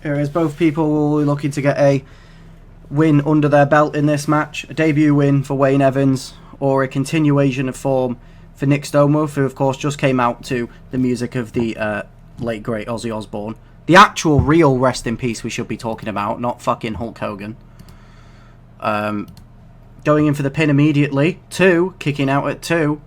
Here is both people looking to get a win under their belt in this match. A debut win for Wayne Evans, or a continuation of form for Nick Stonewolf, who of course just came out to the music of the late great Ozzy Osbourne. The actual real rest in peace we should be talking about, not fucking Hulk Hogan. Going in for the pin immediately. 2, kicking out at 2.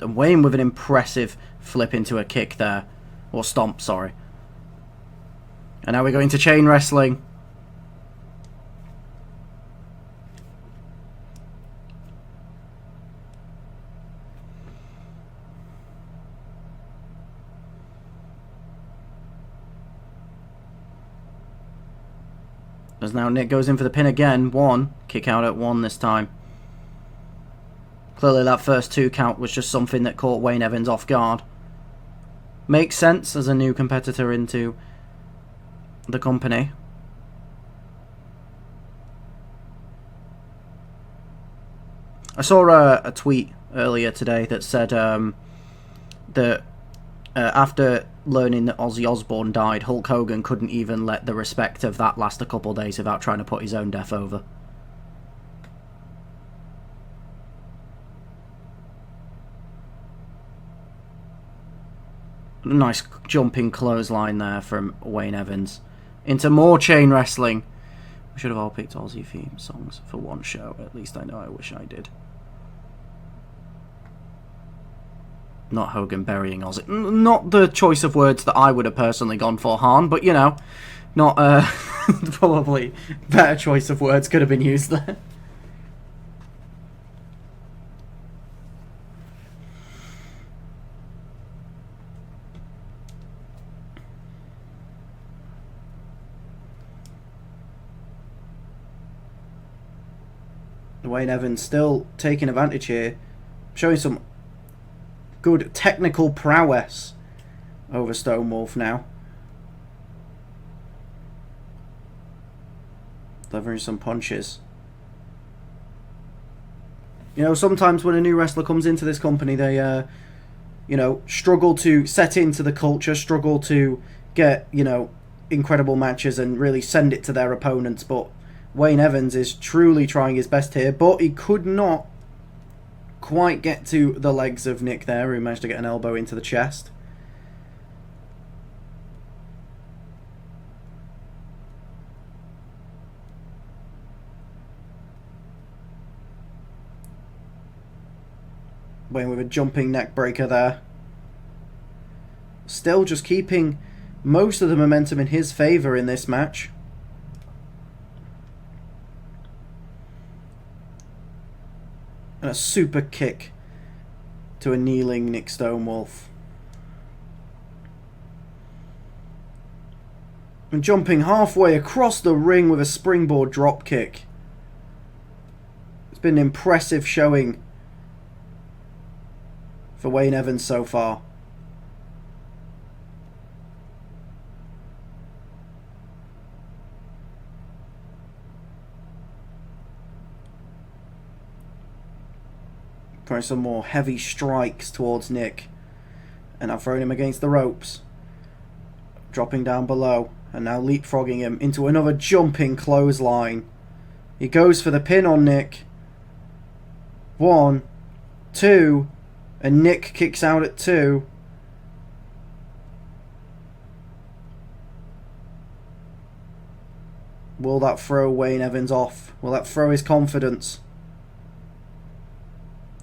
And Wayne with an impressive flip into a kick there. Or stomp, sorry. And now we're going to chain wrestling. As now Nick goes in for the pin again. 1. Kick out at 1 this time. Clearly that first 2 count was just something that caught Wayne Evans off guard. Makes sense as a new competitor into the company. I saw a tweet earlier today that said that after learning that Ozzy Osbourne died, Hulk Hogan couldn't even let the respect of that last a couple of days without trying to put his own death over. A nice jumping clothesline there from Wayne Evans. Into more chain wrestling. We should have all picked Aussie theme songs for one show. At least I know I wish I did. Not Hogan burying Ozzy. Not the choice of words that I would have personally gone for, Han, but you know, not probably better choice of words could have been used there. Wayne Evans still taking advantage here, showing some good technical prowess over Stonewolf now. Delivering some punches. You know, sometimes when a new wrestler comes into this company, they, you know, struggle to set into the culture, struggle to get, you know, incredible matches and really send it to their opponents, but Wayne Evans is truly trying his best here, but he could not quite get to the legs of Nick there, who managed to get an elbow into the chest. Wayne with a jumping neck breaker there. Still just keeping most of the momentum in his favour in this match. And a super kick to a kneeling Nick Stonewolf. And jumping halfway across the ring with a springboard drop kick. It's been an impressive showing for Wayne Evans so far. Throwing some more heavy strikes towards Nick. And now throwing him against the ropes. Dropping down below. And now leapfrogging him into another jumping clothesline. He goes for the pin on Nick. 1, 2. And Nick kicks out at 2. Will that throw Wayne Evans off? Will that throw his confidence?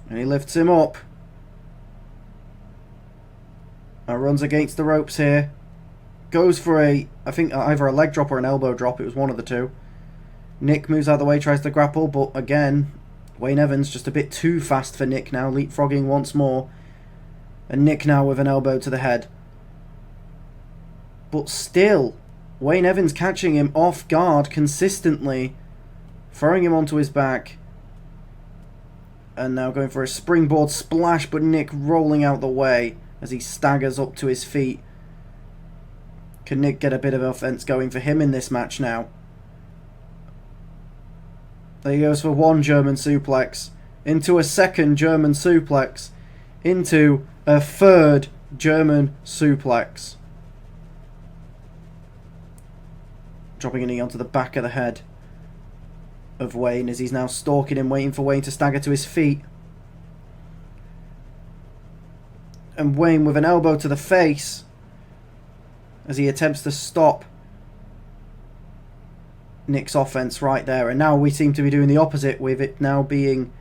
And he lifts him up. And runs against the ropes here. Goes for I think either a leg drop or an elbow drop. It was one of the two. Nick moves out of the way, tries to grapple, but again, Wayne Evans just a bit too fast for Nick now. Leapfrogging once more. And Nick now with an elbow to the head. But still, Wayne Evans catching him off guard consistently. Throwing him onto his back. And now going for a springboard splash, but Nick rolling out the way as he staggers up to his feet. Can Nick get a bit of offense going for him in this match now? There he goes for one German suplex. Into a second German suplex. Into A third German suplex. Dropping a knee onto the back of the head of Wayne as he's now stalking him, waiting for Wayne to stagger to his feet. And Wayne with an elbow to the face as he attempts to stop Nick's offense right there. And now we seem to be doing the opposite, with it now being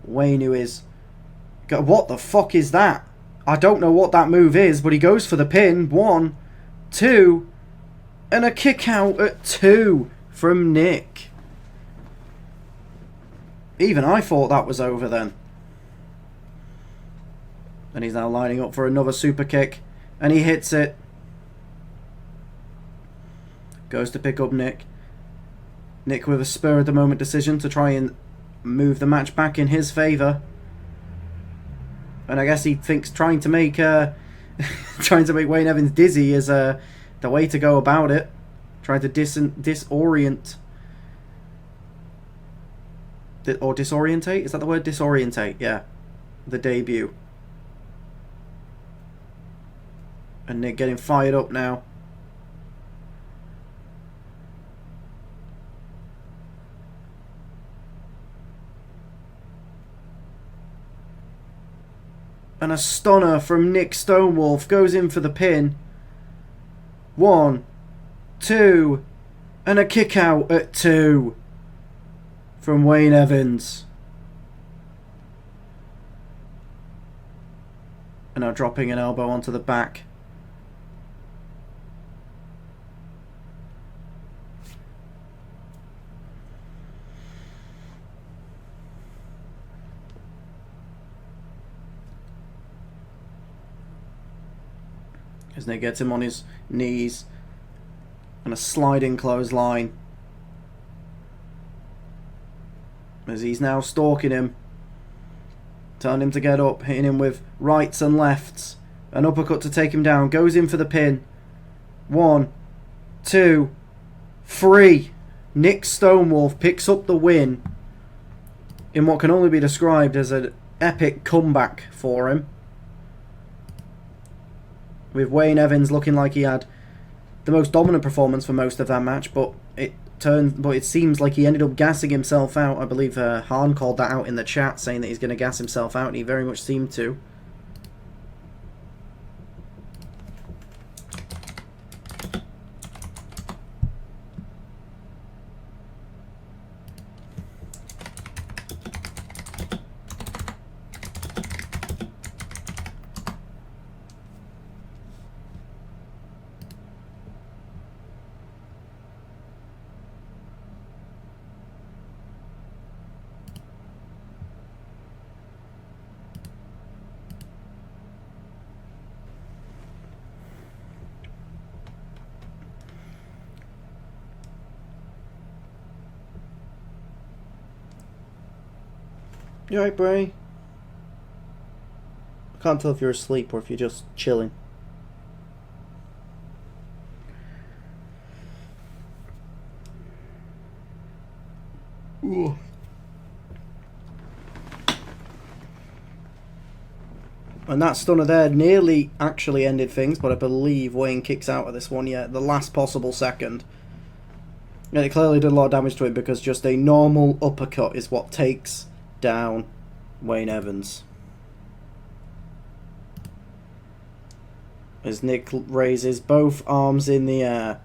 Wayne who is... What the fuck is that? I don't know what that move is, but he goes for the pin. 1, 2, and a kick out at 2 from Nick. Even I thought that was over then. And he's now lining up for another super kick. And he hits it. Goes to pick up Nick. Nick with a spur of the moment decision to try and move the match back in his favour. And I guess he thinks trying to make Wayne Evans dizzy is the way to go about it. Trying to disorient. Or disorientate? Is that the word? Disorientate, yeah. The debut. And Nick getting fired up now. And a stunner from Nick Stonewolf goes in for the pin. 1, 2, and a kick out at 2 from Wayne Evans. And now dropping an elbow onto the back. As Nick gets him on his knees. And a sliding clothesline. As he's now stalking him. Telling him to get up. Hitting him with rights and lefts. An uppercut to take him down. Goes in for the pin. 1, 2, 3. Nick Stonewolf picks up the win. In what can only be described as an epic comeback for him. With Wayne Evans looking like he had the most dominant performance for most of that match, but it seems like he ended up gassing himself out. I believe Hahn called that out in the chat, saying that he's going to gas himself out, and he very much seemed to. You alright, Bray? I can't tell if you're asleep or if you're just chilling. Ooh. And that stunner there nearly actually ended things, but I believe Wayne kicks out of this one yet, the last possible second. And it clearly did a lot of damage to him because just a normal uppercut is what takes down Wayne Evans. As Nick raises both arms in the air.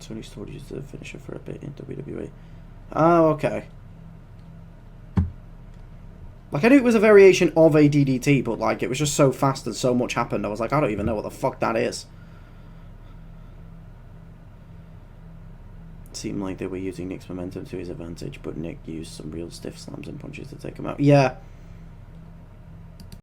Tony Storm used the finisher for a bit in WWE. Oh, okay. Like, I knew it was a variation of a DDT, but like it was just so fast and so much happened. I was like, I don't even know what the fuck that is. Seemed like they were using Nick's momentum to his advantage, but Nick used some real stiff slams and punches to take him out. Yeah,